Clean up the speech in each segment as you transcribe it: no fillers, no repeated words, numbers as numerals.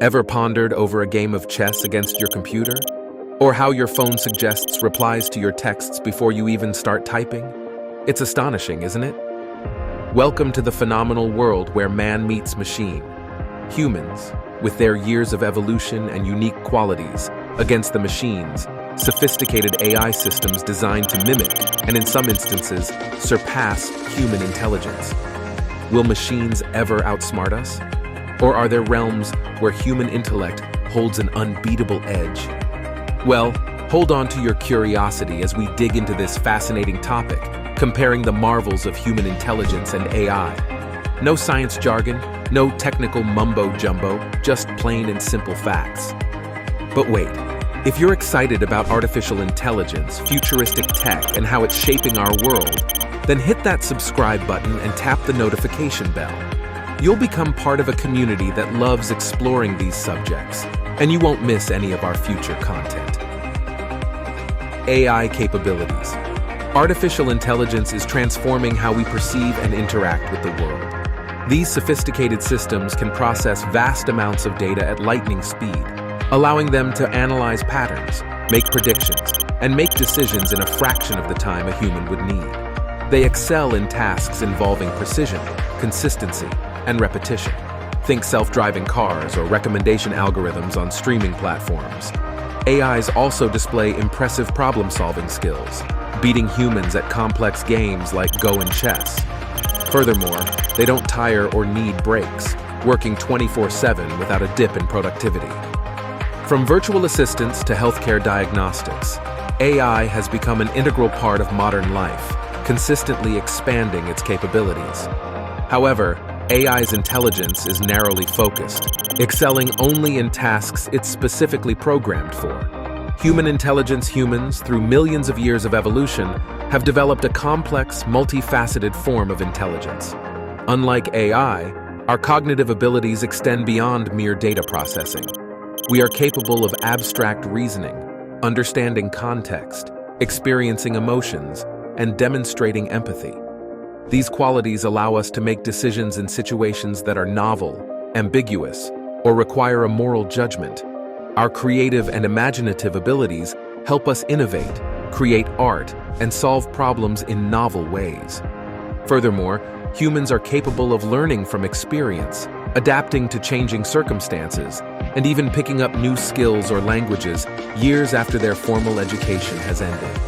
Ever pondered over a game of chess against your computer? Or how your phone suggests replies to your texts before you even start typing? It's astonishing, isn't it? Welcome to the phenomenal world where man meets machine. Humans, with their years of evolution and unique qualities, against the machines, sophisticated AI systems designed to mimic, and in some instances, surpass human intelligence. Will machines ever outsmart us? Or are there realms where human intellect holds an unbeatable edge? Well, hold on to your curiosity as we dig into this fascinating topic, comparing the marvels of human intelligence and AI. No science jargon, no technical mumbo-jumbo, just plain and simple facts. But wait, if you're excited about artificial intelligence, futuristic tech, and how it's shaping our world, then hit that subscribe button and tap the notification bell. You'll become part of a community that loves exploring these subjects, and you won't miss any of our future content. AI capabilities. Artificial intelligence is transforming how we perceive and interact with the world. These sophisticated systems can process vast amounts of data at lightning speed, allowing them to analyze patterns, make predictions, and make decisions in a fraction of the time a human would need. They excel in tasks involving precision, consistency, and repetition. Think self-driving cars or recommendation algorithms on streaming platforms. AIs also display impressive problem-solving skills, beating humans at complex games like Go and chess. Furthermore, they don't tire or need breaks, working 24/7 without a dip in productivity. From virtual assistants to healthcare diagnostics, AI has become an integral part of modern life, consistently expanding its capabilities. However, AI's intelligence is narrowly focused, excelling only in tasks it's specifically programmed for. Human intelligence humans, through millions of years of evolution, have developed a complex, multifaceted form of intelligence. Unlike AI, our cognitive abilities extend beyond mere data processing. We are capable of abstract reasoning, understanding context, experiencing emotions, and demonstrating empathy. These qualities allow us to make decisions in situations that are novel, ambiguous, or require a moral judgment. Our creative and imaginative abilities help us innovate, create art, and solve problems in novel ways. Furthermore, humans are capable of learning from experience, adapting to changing circumstances, and even picking up new skills or languages years after their formal education has ended.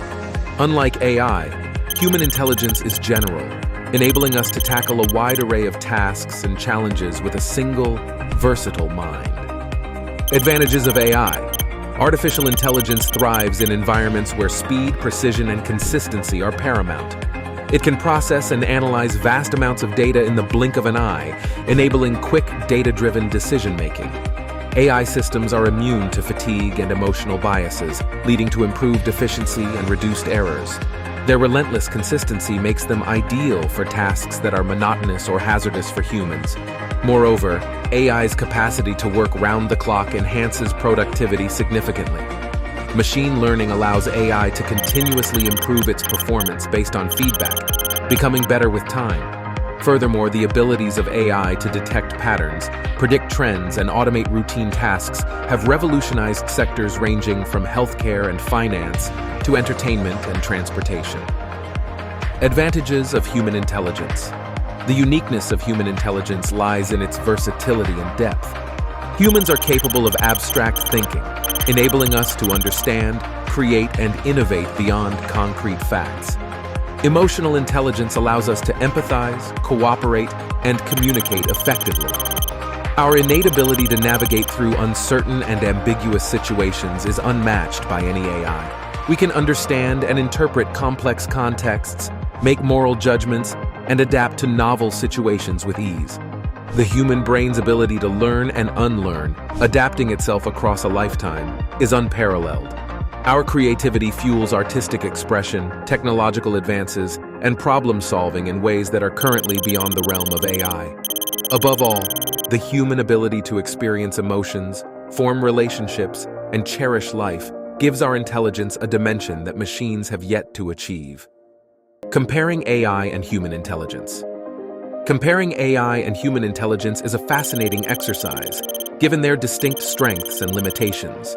Unlike AI, human intelligence is general, enabling us to tackle a wide array of tasks and challenges with a single, versatile mind. Advantages of AI. Artificial intelligence thrives in environments where speed, precision, and consistency are paramount. It can process and analyze vast amounts of data in the blink of an eye, enabling quick, data-driven decision-making. AI systems are immune to fatigue and emotional biases, leading to improved efficiency and reduced errors. Their relentless consistency makes them ideal for tasks that are monotonous or hazardous for humans. Moreover, AI's capacity to work round the clock enhances productivity significantly. Machine learning allows AI to continuously improve its performance based on feedback, becoming better with time. Furthermore, the abilities of AI to detect patterns, predict trends, and automate routine tasks have revolutionized sectors ranging from healthcare and finance to entertainment and transportation. Advantages of human intelligence. The uniqueness of human intelligence lies in its versatility and depth. Humans are capable of abstract thinking, enabling us to understand, create, and innovate beyond concrete facts. Emotional intelligence allows us to empathize, cooperate, and communicate effectively. Our innate ability to navigate through uncertain and ambiguous situations is unmatched by any AI. We can understand and interpret complex contexts, make moral judgments, and adapt to novel situations with ease. The human brain's ability to learn and unlearn, adapting itself across a lifetime, is unparalleled. Our creativity fuels artistic expression, technological advances, and problem-solving in ways that are currently beyond the realm of AI. Above all, the human ability to experience emotions, form relationships, and cherish life gives our intelligence a dimension that machines have yet to achieve. Comparing AI and human intelligence. Comparing AI and human intelligence is a fascinating exercise, given their distinct strengths and limitations.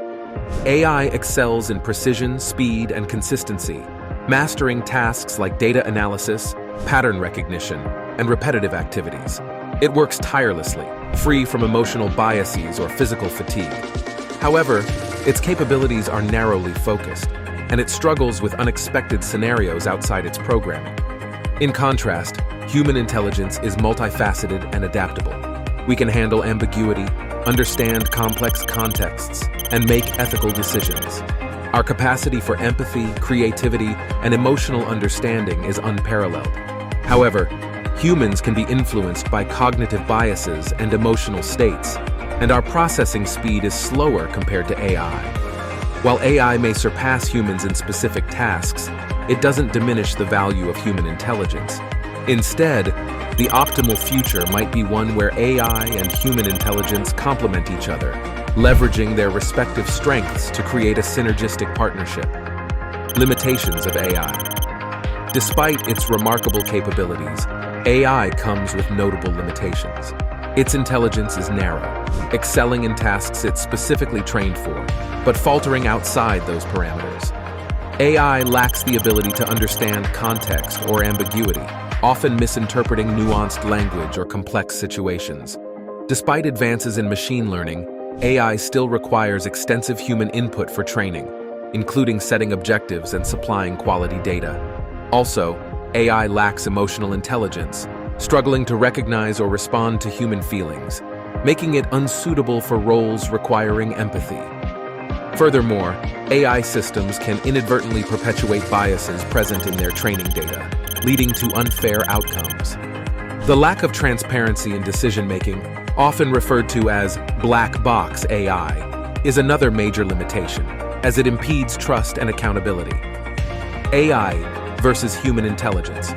AI excels in precision, speed, and consistency, mastering tasks like data analysis, pattern recognition, and repetitive activities. It works tirelessly, free from emotional biases or physical fatigue. However, its capabilities are narrowly focused, and it struggles with unexpected scenarios outside its programming. In contrast, human intelligence is multifaceted and adaptable. We can handle ambiguity, understand complex contexts, and make ethical decisions. Our capacity for empathy, creativity, and emotional understanding is unparalleled. However, humans can be influenced by cognitive biases and emotional states, and our processing speed is slower compared to AI. While AI may surpass humans in specific tasks, it doesn't diminish the value of human intelligence. Instead, the optimal future might be one where AI and human intelligence complement each other, leveraging their respective strengths to create a synergistic partnership. Limitations of AI. Despite its remarkable capabilities, AI comes with notable limitations. Its intelligence is narrow, excelling in tasks it's specifically trained for, but faltering outside those parameters. AI lacks the ability to understand context or ambiguity, often misinterpreting nuanced language or complex situations. Despite advances in machine learning, AI still requires extensive human input for training, including setting objectives and supplying quality data. Also, AI lacks emotional intelligence, struggling to recognize or respond to human feelings, making it unsuitable for roles requiring empathy. Furthermore, AI systems can inadvertently perpetuate biases present in their training data, leading to unfair outcomes. The lack of transparency in decision-making, often referred to as black box AI, is another major limitation, as it impedes trust and accountability. AI versus human intelligence.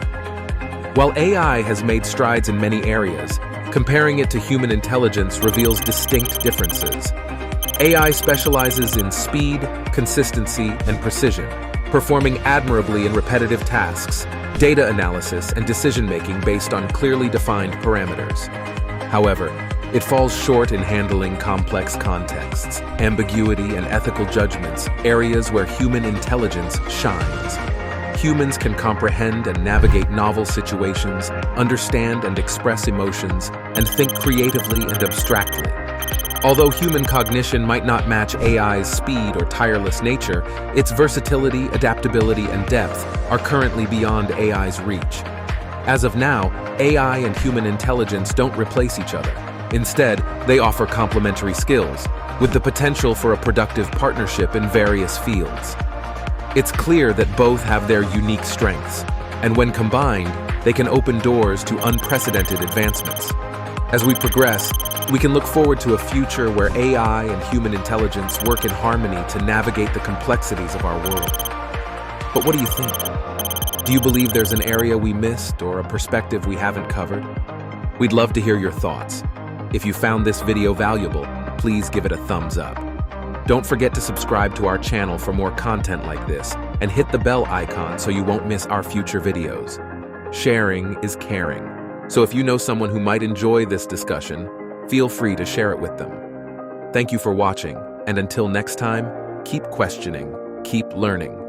While AI has made strides in many areas, comparing it to human intelligence reveals distinct differences. AI specializes in speed, consistency, and precision, performing admirably in repetitive tasks, data analysis, and decision-making based on clearly defined parameters. However, it falls short in handling complex contexts, ambiguity, and ethical judgments, areas where human intelligence shines. Humans can comprehend and navigate novel situations, understand and express emotions, and think creatively and abstractly. Although human cognition might not match AI's speed or tireless nature, its versatility, adaptability, and depth are currently beyond AI's reach. As of now, AI and human intelligence don't replace each other. Instead, they offer complementary skills, with the potential for a productive partnership in various fields. It's clear that both have their unique strengths, and when combined, they can open doors to unprecedented advancements. As we progress, we can look forward to a future where AI and human intelligence work in harmony to navigate the complexities of our world. But what do you think? Do you believe there's an area we missed or a perspective we haven't covered? We'd love to hear your thoughts. If you found this video valuable, please give it a thumbs up. Don't forget to subscribe to our channel for more content like this, and hit the bell icon so you won't miss our future videos. Sharing is caring, so if you know someone who might enjoy this discussion, feel free to share it with them. Thank you for watching, and until next time, keep questioning, keep learning.